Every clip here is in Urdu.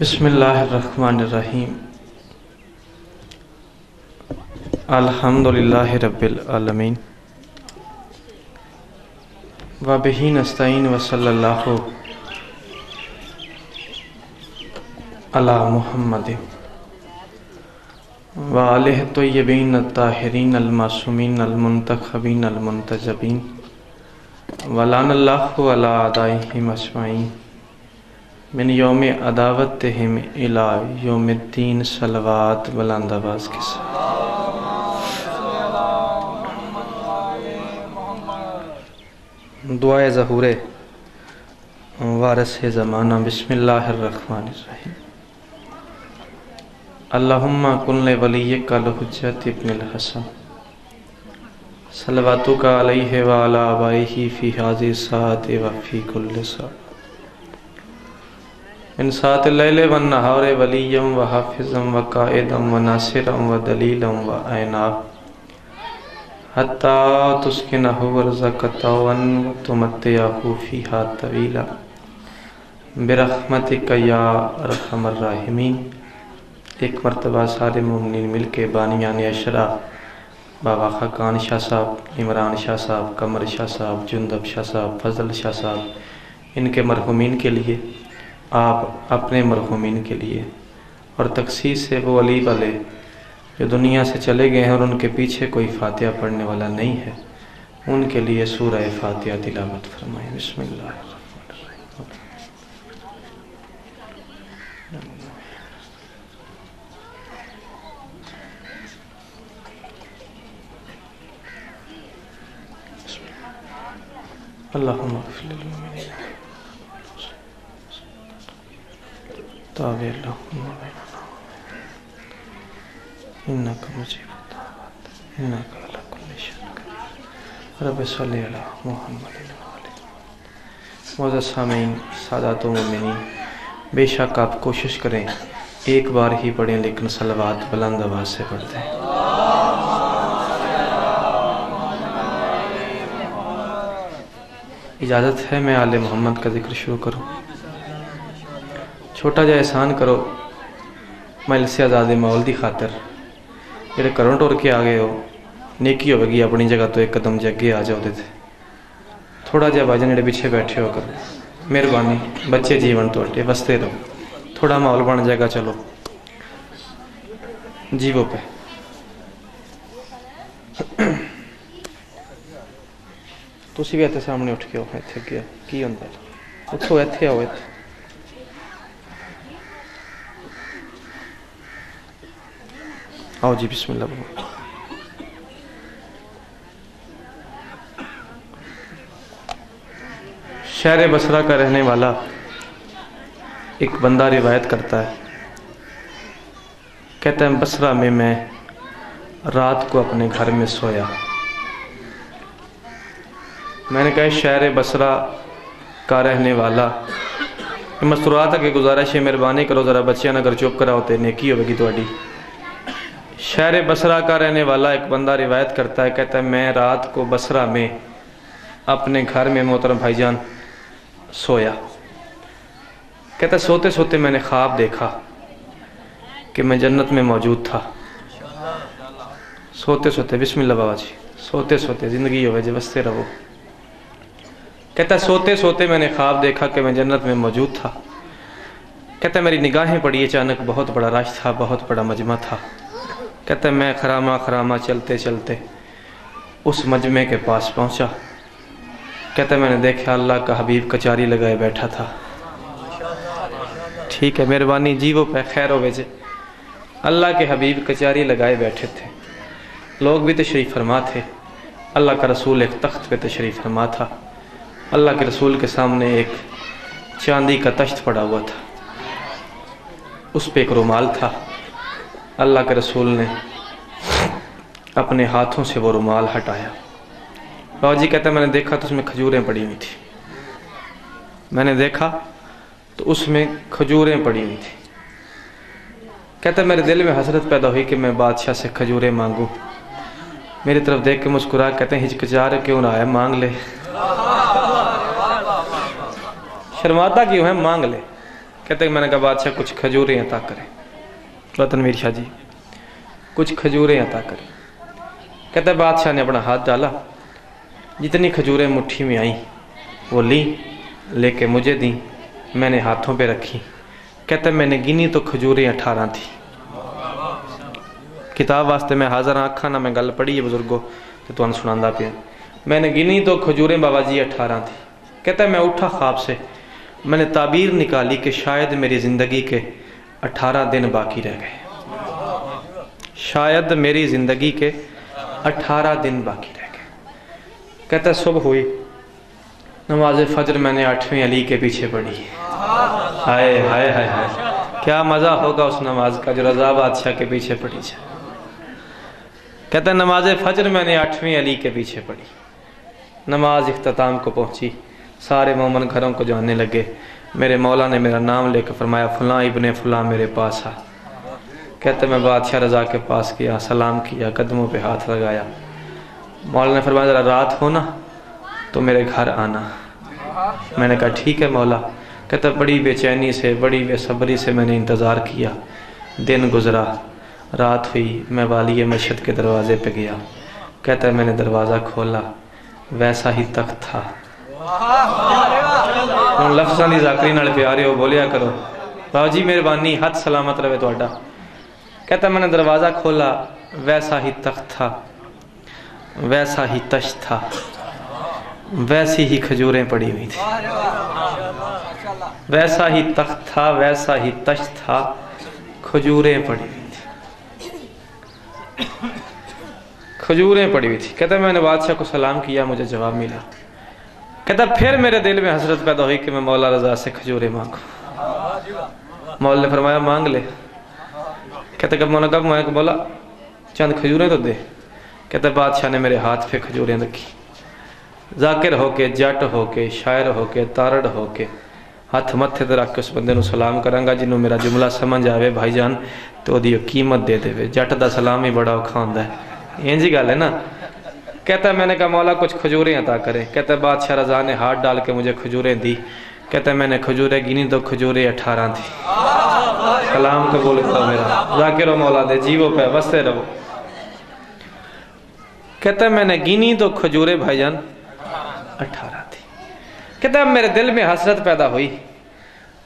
بسم اللہ الرحمن الرحیم الحمدللہ رب العالمین وبہ نستعین وصلی اللہ علی محمد وآلہ الطیبین الطاہرین المعصومین المنتخبین المنتجبین ولعن اللہ علی اعدائہم اجمعین من یوم عداوتہم الی یوم الدین صلوات بلند آواز کے ساتھ دعائے ظہور وارث زمانہ بسم اللہ الرحمن الرحیم اللہم کن لولیک الحجت ابن الحسن صلواتک علیہ وعلی آبائہ فی ہذہ الساعۃ وفی کل ساعۃ من ساعت اللیل والنہار ولیا وحافظا وقائدا وناصرا ودلیلا وعینا حتی تسکنہ ورزق طوعا وتمتعہ فیہا طویلا برحمتک یا ارحم الراحمین۔ ایک مرتبہ سارے مومنین مل کے بانیان اشرا بابا خاقان شاہ صاحب، عمران شاہ صاحب، قمر شاہ صاحب، جندب شاہ صاحب، فضل شاہ صاحب، ان کے مرحومین کے لیے، آپ اپنے مرحومین کے لیے، اور تخصیص سے وہ علی والے جو دنیا سے چلے گئے ہیں اور ان کے پیچھے کوئی فاتحہ پڑھنے والا نہیں ہے، ان کے لیے سورہ فاتحہ تلاوت فرمائیں۔ بسم اللہ الرحمن الرحیم۔ اللہم اغفر للمؤمنین تابع اللہم بیننا انکا مجیب الدعوات انکا علی کل شیء قدیر رب صلی علی محمد معزز سامعین، سادات و مومنین، بے شک آپ کوشش کریں ایک بار ہی پڑھیں لیکن صلوات بلند آواز سے پڑھتے ہیں۔ اجازت ہے میں آل محمد کا ذکر شروع کروں؟ چھوٹا جا احسان کرو مجلس آزاد ماحول دی خاطر، جڑے کروں ٹور کے آ گئے ہو، نیکی ہوئے گی اپنی جگہ تو ایک قدم جگے آ جاؤ دیتے، تھوڑا جا بھائی جان جڑے پیچھے بیٹھے ہو کر مہربانی، بچے جیون توڑے وستے رہو، تھوڑا ماحول بن جائے گا، چلو جیو پہ۔ تسی بھی ایتھے سامنے اٹھ کے ہو، ایتھے کیا کی ہوندہ ہے، اٹھو ایتھے آؤ، ایتھے آؤ جی، بسم اللہ بابا۔ شہر بصرہ کا رہنے والا ایک بندہ روایت کرتا ہے، کہتا ہے بصرہ میں رات کو اپنے گھر میں سویا۔ میں نے کہا شہر بصرہ کا رہنے والا، مستورات کے گزارش ہے مہربانی کرو ذرا بچیاں اگر چپ کرا ہوتے نیکی ہوگی تو اڈی۔ شہر بصرہ کا رہنے والا ایک بندہ روایت کرتا ہے، کہتا ہے میں رات کو بصرہ میں اپنے گھر میں محترم بھائی جان سویا۔ کہتا ہے سوتے سوتے میں نے خواب دیکھا کہ میں جنت میں موجود تھا۔ سوتے سوتے، بسم اللہ بابا جی، سوتے سوتے زندگی ہوئے جی بستے رہو۔ کہتا ہے سوتے سوتے میں نے خواب دیکھا کہ میں جنت میں موجود تھا۔ کہتا ہے میری نگاہیں پڑی، اچانک بہت بڑا رش تھا، بہت بڑا مجمع تھا۔ کہتا ہے میں خراما چلتے چلتے اس مجمع کے پاس پہنچا۔ کہتا ہے میں نے دیکھا اللہ کا حبیب کچاری لگائے بیٹھا تھا۔ ٹھیک ہے مہربانی جی وہ پہ خیر ہو ویجے، اللہ کے حبیب کچاری لگائے بیٹھے تھے، لوگ بھی تشریف فرما تھے، اللہ کا رسول ایک تخت پہ تشریف فرما تھا، اللہ کے رسول کے سامنے ایک چاندی کا تشت پڑا ہوا تھا، اس پہ ایک رومال تھا۔ اللہ کے رسول نے اپنے ہاتھوں سے وہ رومال ہٹایا۔ بابا جی کہتا ہے میں نے دیکھا تو اس میں کھجوریں پڑی ہوئی تھی، میں نے دیکھا تو اس میں کھجوریں پڑی ہوئی تھی۔ کہتا ہے میرے دل میں حسرت پیدا ہوئی کہ میں بادشاہ سے کھجوریں مانگوں۔ میری طرف دیکھ کے مسکرا کہتے ہیں ہچکچا رہے کیوں نہ آئے، مانگ لے۔ شرماتا کیوں ہے، مانگ لے۔ کہتے ہیں میں نے کہا بادشاہ کچھ کھجوریں عطا کریں، تنویر شاہ جی کچھ کھجوریں عطا کریں۔ کہتے ہیں بادشاہ نے اپنا ہاتھ ڈالا، جتنی کھجوریں مٹھی میں آئیں وہ لیں، لے کے مجھے دیں، میں نے ہاتھوں پہ رکھی۔ کہتے ہیں میں نے گنی تو کھجوریں 18 تھی۔ کتاب واسطے میں حاضر ہاں، اکھاں نہ میں گل پڑھی ہے بزرگوں تو تمہیں سناندا پیا۔ میں نے گنی تو کھجوریں بابا جی 18 تھی۔ کہتا ہے میں اٹھا خواب سے، میں نے تعبیر نکالی کہ شاید میری زندگی کے 18 دن باقی رہ گئے، شاید میری زندگی کے 18 دن باقی رہ گئے۔ کہتا ہے صبح ہوئی، نماز فجر میں نے 8ویں علی کے پیچھے پڑھی۔ ہائے ہائے ہائے ہائے، کیا مزہ ہوگا اس نماز کا جو رضا بادشاہ کے پیچھے پڑھی جائے۔ کہتا ہے نماز فجر میں نے 8ویں علی کے پیچھے پڑھی، نماز اختتام کو پہنچی، سارے مومن گھروں کو جانے لگے، میرے مولا نے میرا نام لے کر فرمایا فلاں ابن فلاں میرے پاس آ۔ کہتے میں بادشاہ رضا کے پاس گیا، سلام کیا، قدموں پہ ہاتھ لگایا۔ مولا نے فرمایا ذرا رات ہو نا تو میرے گھر آنا۔ میں نے کہا ٹھیک ہے مولا۔ کہتا بڑی بے چینی سے، بڑی بے صبری سے میں نے انتظار کیا، دن گزرا، رات ہوئی، میں والی مسجد کے دروازے پہ گیا۔ کہتا ہے میں نے دروازہ کھولا، ویسا ہی تخت تھا۔ ان لفظاں دی ذاکری نال پیارے ہو بولیا کرو، بابا جی مہربانی، ہاتھ سلامت رہے تہاڈا۔ کہتا ہے میں نے دروازہ کھولا، ویسا ہی تخت تھا، ویسا ہی تشت تھا، ویسی ہی کھجوریں پڑی ہوئی تھی۔ ویسا ہی تخت تھا، ویسا ہی تشت تھا، کھجوریں پڑی ہوئی تھی، کھجوریں پڑی ہوئی تھی۔ کہتا ہے میں نے بادشاہ کو سلام کیا، مجھے جواب ملا۔ کہتا پھر میرے دل میں حسرت پیدا ہوئی کہ میں مولا رضا سے کھجوریں مانگوں۔ مولا نے فرمایا مانگ لے۔ کہتا کب مولا کب؟ میں بولا چند کھجوریں تو دے۔ کہتا بادشاہ نے میرے ہاتھ پہ کھجوریں رکھی، ذاکر ہو کے، جٹ ہو کے، شاعر ہو کے، تارڑ ہو کے ہاتھ متھے تے رکھ کے اس بندے نو سلام کروں گا جنوں میرا جملہ سمجھ آوے بھائی جان تو دی قیمت دے دے۔ جٹ دا سلام ہی بڑا اوکھا ہوندا ہے، اینجی گل ہے نا۔ کہتا ہے میں نے کہا مولا کچھ کھجوریں عطا کرے۔ کہتا ہے بادشاہ رضا نے ہاتھ ڈال کے مجھے کھجوریں دی۔ کہتا ہے میں نے کھجوریں گنی تو کھجوریں 18 تھی۔ سلام قبول کرو میرا، ذاکر و مولا دے جیو پہ بستے رہو۔ کہتا ہے میں نے گنی تو کھجوریں بھائی جان 18 تھی۔ کہتا ہے میرے دل میں حسرت پیدا ہوئی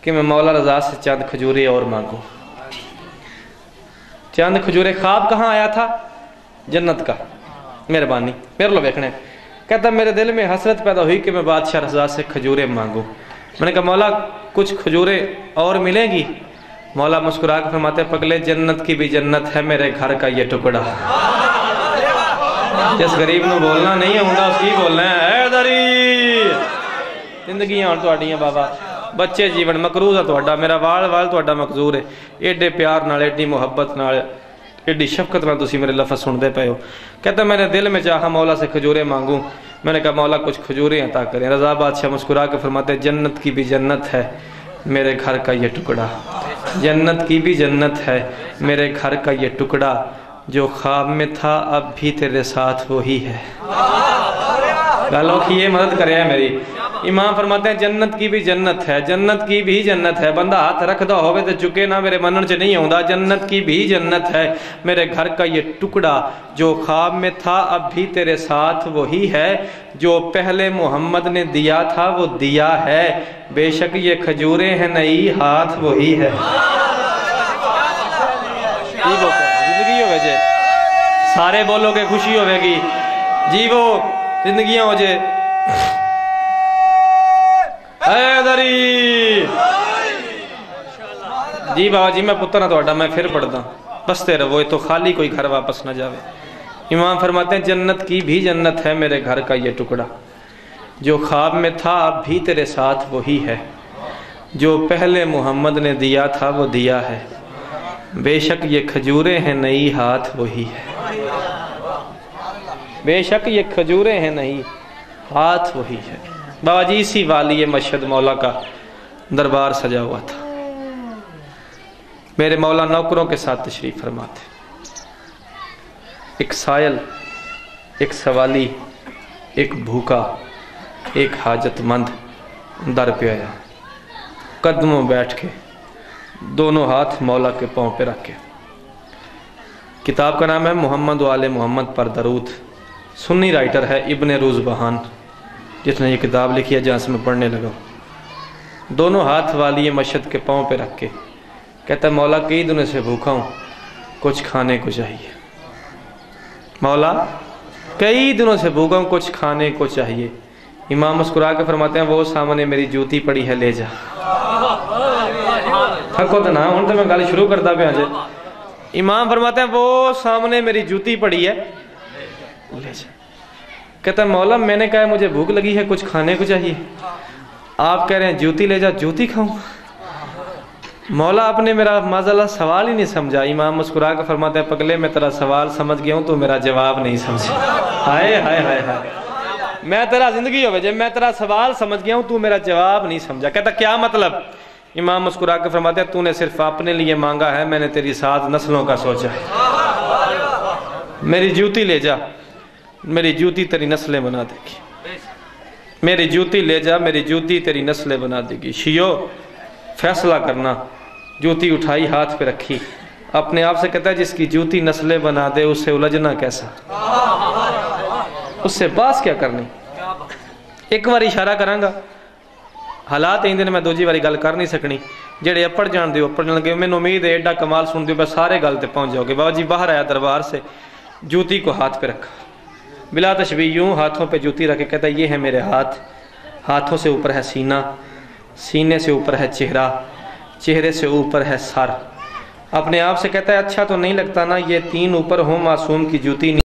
کہ میں مولا رضا سے چند کھجوریں اور مانگوں۔ چند کھجوریں، خواب کہاں آیا تھا؟ جنت کا، مہربانی میرے لو دیکھنے۔ کہتا میرے دل میں حسرت پیدا ہوئی کہ میں بادشاہ رضا سے کھجوریں مانگوں۔ میں نے کہا مولا کچھ کھجوریں اور ملیں گی؟ مولا مسکرا کے فرماتے پگلے جنت کی بھی جنت ہے میرے گھر کا یہ ٹکڑا۔ جس غریب نو بولنا نہیں ہوندا اس کی بولنا ہے اے دری زندگیاں اور تہاڈیاں بابا بچے جیون مقروض ہے تہاڈا، میرا وال وال تہاڈا مقصور ہے۔ ایڈے پیار نال، ایڈی محبت نال، ایڈی شفقت نال تسی میرے لفظ سنتے پے ہو۔ کہتا میں نے دل میں چاہا مولا سے کھجوریں مانگوں۔ میں نے کہا مولا کچھ کھجوریں عطا کریں۔ رضا بادشاہ مسکرا کے فرماتے جنت کی بھی جنت ہے میرے گھر کا یہ ٹکڑا، جنت کی بھی جنت ہے میرے گھر کا یہ ٹکڑا، جو خواب میں تھا اب بھی تیرے ساتھ وہی ہے۔ گالوں کی یہ مدد کرے ہے میری۔ امام فرماتے ہیں جنت کی بھی جنت ہے، جنت کی بھی جنت ہے، بندہ ہاتھ رکھ دا ہوئے تو چکے نہ میرے منن سے نہیں ہوندا۔ جنت کی بھی جنت ہے میرے گھر کا یہ ٹکڑا، جو خواب میں تھا اب بھی تیرے ساتھ وہی ہے، جو پہلے محمد نے دیا تھا وہ دیا ہے، بے شک یہ کھجوریں ہیں نئی ہاتھ وہی ہے۔ زندگی ہوئے جے سارے بولو کہ خوشی ہوئے گی، جی وہ زندگیاں ہو جے حیدری جی بابا جی میں پتر نہ توڑا میں پھر پڑھ دا بستے رہو تو خالی کوئی گھر واپس نہ جاوے۔ امام فرماتے ہیں جنت کی بھی جنت ہے میرے گھر کا یہ ٹکڑا، جو خواب میں تھا اب بھی تیرے ساتھ وہی ہے، جو پہلے محمد نے دیا تھا وہ دیا ہے، بے شک یہ کھجوریں ہیں نئی ہاتھ وہی ہے، بے شک یہ کھجوریں ہیں نئی ہاتھ وہی ہے۔ بابا جی اسی والی مشہد مولا کا دربار سجا ہوا تھا، میرے مولا نوکروں کے ساتھ تشریف فرماتے، ایک سائل، ایک سوالی، ایک بھوکا، ایک حاجت مند در پہ آیا، قدموں بیٹھ کے دونوں ہاتھ مولا کے پاؤں پہ رکھ کے. کتاب کا نام ہے محمد و آل محمد پر درود. سنی رائٹر ہے ابن روزبہان جس نے یہ کتاب لکھی ہے جہاں سے میں پڑھنے لگا. دونوں ہاتھ والی مشہد کے پاؤں پہ رکھ کے کہتا ہے مولا کئی دنوں سے بھوکا ہوں، کچھ کھانے کو چاہیے. مولا کئی دنوں سے بھوکا ہوں، کچھ کھانے کو چاہیے. امام مسکرا کے فرماتے ہیں وہ سامنے میری جوتی پڑی ہے، لے جا. تھکو تو نہ ہوں تو میں گل شروع کرتا پیا جی. امام فرماتے ہیں وہ سامنے میری جوتی پڑی ہے، لے جا. کہتا ہے مولا میں نے کہا ہے مجھے بھوک لگی ہے، کچھ کھانے کو چاہیے. آپ کہہ رہے ہیں جوتی لے جا، جوتی کھاؤں؟ مولا آپ نے میرا معذاللہ سوال ہی نہیں سمجھا. امام مسکرا کے فرماتے ہیں پگلے میں تیرا سوال سمجھ گیا ہوں، تو میرا جواب نہیں سمجھا. ہائے ہائے ہائے ہائے، میں تیرا زندگی ہوئے جب میں تیرا سوال سمجھ گیا ہوں، تو میرا جواب نہیں سمجھا. کہتا کیا مطلب؟ امام مسکرا کے فرماتے ہیں تو نے صرف اپنے لیے مانگا ہے، میں نے تیری 7 نسلوں کا سوچا. میری جوتی لے جا، میری جوتی تیری نسلیں بنا دے گی. میری جوتی لے جا، میری جوتی تیری نسلیں بنا دے گی. شیو فیصلہ کرنا. جوتی اٹھائی، ہاتھ پہ رکھی، اپنے آپ سے کہتا ہے جس کی جوتی نسلیں بنا دے اس سے الجھنا کیسا، اس سے باس کیا کرنی. ایک بار اشارہ کرانگا، حالات ایندے نے میں دوجی باری گل کر نہیں سکنی. جڑے اپڑ جان دیو اپڑ جان گے. میں امید ہے ایڈا کمال سن دیو بس سارے گل تے پہنچ جاؤ گے. بابا جی باہر آیا دربار سے، جوتی کو ہاتھ پہ رکھا، بلا تشبیہ یوں ہاتھوں پہ جوتی رکھ کے کہتا ہے یہ ہے میرے ہاتھ. ہاتھوں سے اوپر ہے سینہ، سینے سے اوپر ہے چہرہ، چہرے سے اوپر ہے سر. اپنے آپ سے کہتا ہے اچھا تو نہیں لگتا نا یہ 3 اوپر ہوں معصوم کی جوتی نہیں